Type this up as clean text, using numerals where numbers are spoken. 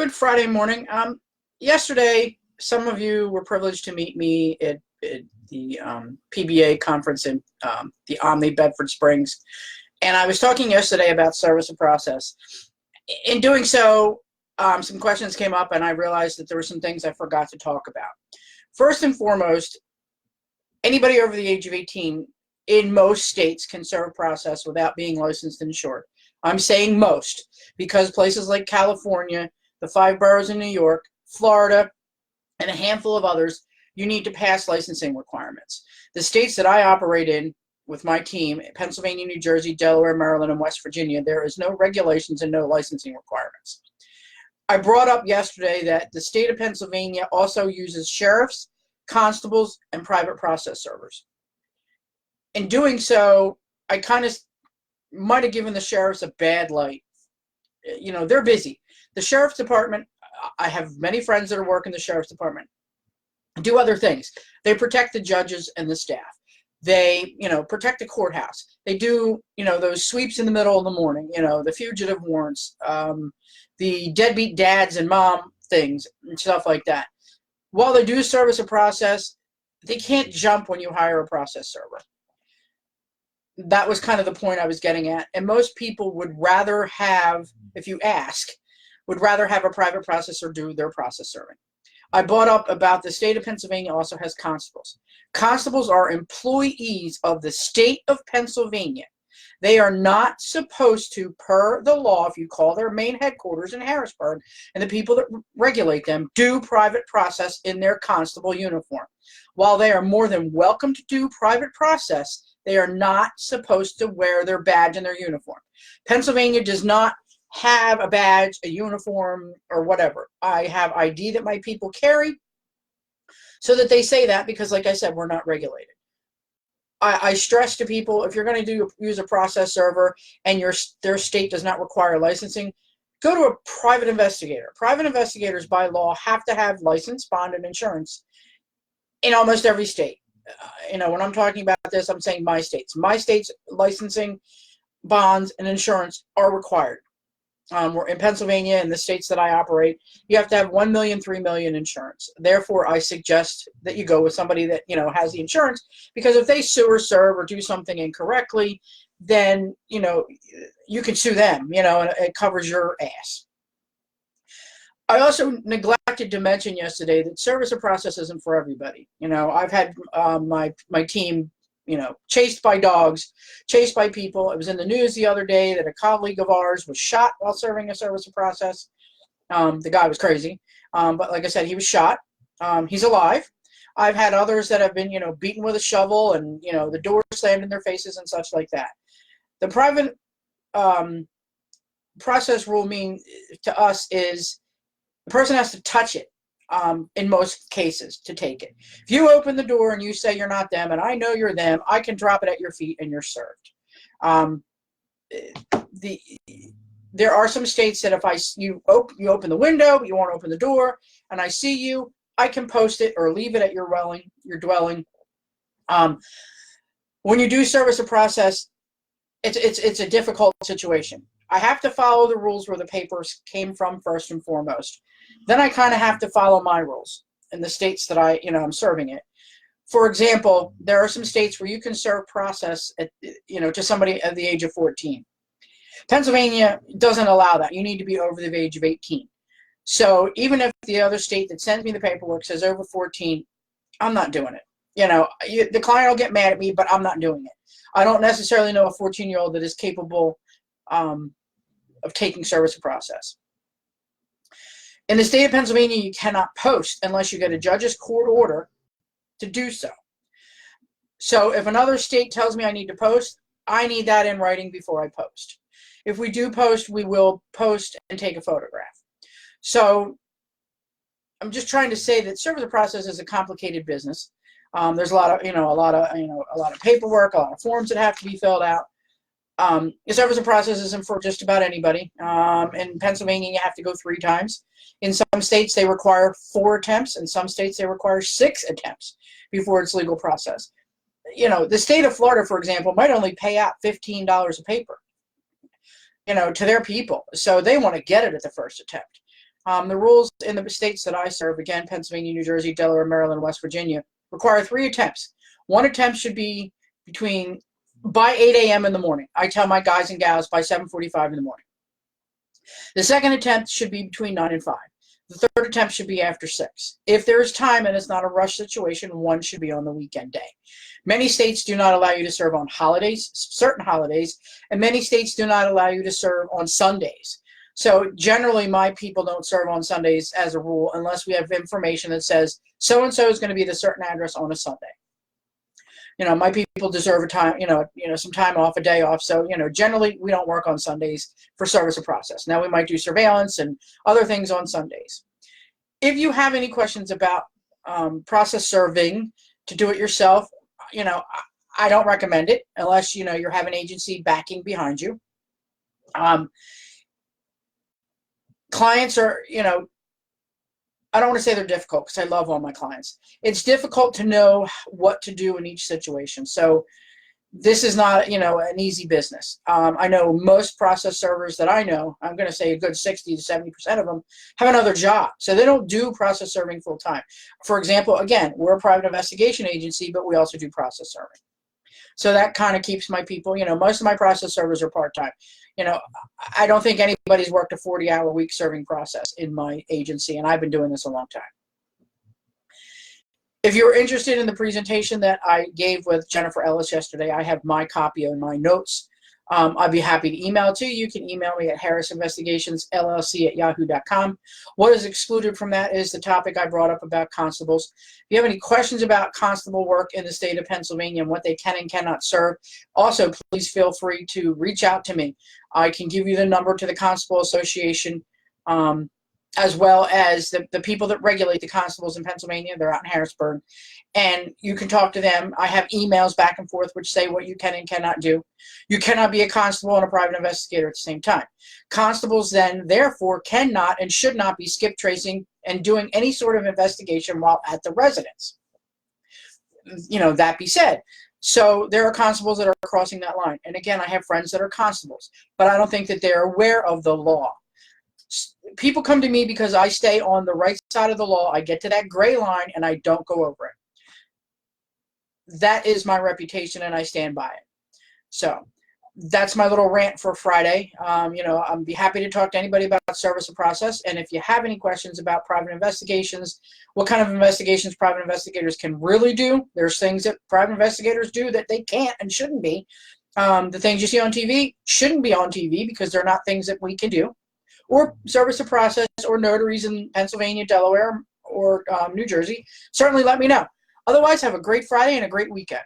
Good Friday morning. Yesterday, some of you were privileged to meet me at the PBA conference in the Omni Bedford Springs, and I was talking yesterday about service of process. In doing so, some questions came up, and I realized that there were some things I forgot to talk about. First and foremost, anybody over the age of 18 in most states can serve process without being licensed and insured. I'm saying most because places like California, the 5 boroughs in New York, Florida, and a handful of others, you need to pass licensing requirements. The states that I operate in with my team, Pennsylvania, New Jersey, Delaware, Maryland, and West Virginia, there is no regulations and no licensing requirements. I brought up yesterday that the state of Pennsylvania also uses sheriffs, constables, and private process servers. In doing so, I kind of might have given the sheriffs a bad light. You know, they're busy. The sheriff's department, I have many friends that work in the sheriff's department, do other things. They protect the judges and the staff. They, protect the courthouse. They do, those sweeps in the middle of the morning, the fugitive warrants, the deadbeat dads and mom things and stuff like that. While they do service a process, they can't jump when you hire a process server. That was kind of the point I was getting at. And most people would rather have, if you ask, would rather have a private processor do their process serving. I brought up about the state of Pennsylvania also has constables. Constables are employees of the state of Pennsylvania. They are not supposed to, per the law, if you call their main headquarters in Harrisburg, and the people that regulate them, do private process in their constable uniform. While they are more than welcome to do private process, they are not supposed to wear their badge and their uniform. Pennsylvania does not have a badge, a uniform, or whatever. I have ID that my people carry so that they say that because, like I said, we're not regulated. I stress to people, if you're going to use a process server and their state does not require licensing, go to a private investigator. Private investigators by law have to have license, bond, and insurance in almost every state. When I'm talking about this, I'm saying my states. My state's licensing, bonds, and insurance are required. We're in Pennsylvania and the states that I operate, you have to have 1 million, 3 million insurance. Therefore, I suggest that you go with somebody that, has the insurance, because if they sue or serve or do something incorrectly, then, you can sue them, and it covers your ass. I also neglected to mention yesterday that service of process isn't for everybody. I've had my team chased by dogs, chased by people. It was in the news the other day that a colleague of ours was shot while serving a service of process. The guy was crazy. But like I said, he was shot. He's alive. I've had others that have been, beaten with a shovel and, the door slammed in their faces and such like that. The private process rule to us is the person has to touch it. In most cases, to take it. If you open the door and you say you're not them, and I know you're them, I can drop it at your feet and you're served. There are some states that if you open the window, you won't open the door, and I see you, I can post it or leave it at your dwelling. When you do service of process, it's a difficult situation. I have to follow the rules where the papers came from first and foremost. Then I kind of have to follow my rules in the states that I'm serving it. For example, there are some states where you can serve process to somebody at the age of 14. Pennsylvania doesn't allow that. You need to be over the age of 18. So even if the other state that sends me the paperwork says over 14, I'm not doing it. The client will get mad at me, but I'm not doing it. I don't necessarily know a 14-year-old that is capable of taking service of process. In the state of Pennsylvania, you cannot post unless you get a judge's court order to do so. So if another state tells me I need to post, I need that in writing before I post. If we do post, we will post and take a photograph. So I'm just trying to say that service of process is a complicated business. There's a lot of paperwork, a lot of forms that have to be filled out. The service of process isn't for just about anybody. In Pennsylvania, you have to go 3 times. In some states, they require 4 attempts. In some states, they require 6 attempts before it's legal process. The state of Florida, for example, might only pay out $15 a paper, to their people. So they want to get it at the first attempt. The rules in the states that I serve, again, Pennsylvania, New Jersey, Delaware, Maryland, West Virginia, require 3 attempts. One attempt should be by 8 a.m. in the morning. I tell my guys and gals by 7:45 in the morning. The second attempt should be between 9 and 5. The third attempt should be after 6. If there's time and it's not a rush situation, one should be on the weekend day. Many states do not allow you to serve on holidays, certain holidays, and many states do not allow you to serve on Sundays. So generally, my people don't serve on Sundays as a rule unless we have information that says so-and-so is going to be at a certain address on a Sunday. My people deserve some time off, a day off. So, generally we don't work on Sundays for service of process. Now we might do surveillance and other things on Sundays. If you have any questions about process serving to do it yourself, I don't recommend it unless, you have an agency backing behind you. Clients are, I don't want to say they're difficult because I love all my clients. It's difficult to know what to do in each situation. So this is not, an easy business. I know most process servers that I know, I'm going to say a good 60 to 70% of them have another job. So they don't do process serving full time. For example, again, we're a private investigation agency, but we also do process serving. So that kind of keeps my people, most of my process servers are part-time. I don't think anybody's worked a 40-hour week serving process in my agency, and I've been doing this a long time. If you're interested in the presentation that I gave with Jennifer Ellis yesterday, I have my copy of my notes. I'd be happy to email it to you. You can email me at harrisinvestigationsllc@yahoo.com. What is excluded from that is the topic I brought up about constables. If you have any questions about constable work in the state of Pennsylvania and what they can and cannot serve, also please feel free to reach out to me. I can give you the number to the Constable Association, as well as the people that regulate the constables in Pennsylvania. They're out in Harrisburg. And you can talk to them. I have emails back and forth which say what you can and cannot do. You cannot be a constable and a private investigator at the same time. Constables then, therefore, cannot and should not be skip tracing and doing any sort of investigation while at the residence. That be said. So there are constables that are crossing that line. And again, I have friends that are constables, but I don't think that they're aware of the law. People come to me because I stay on the right side of the law. I get to that gray line and I don't go over it. That is my reputation and I stand by it. So that's my little rant for Friday. I'd be happy to talk to anybody about service of process. And if you have any questions about private investigations, what kind of investigations private investigators can really do, there's things that private investigators do that they can't and shouldn't be. The things you see on TV shouldn't be on TV because they're not things that we can do. Or service of process or notaries in Pennsylvania, Delaware, or New Jersey, certainly let me know. Otherwise, have a great Friday and a great weekend.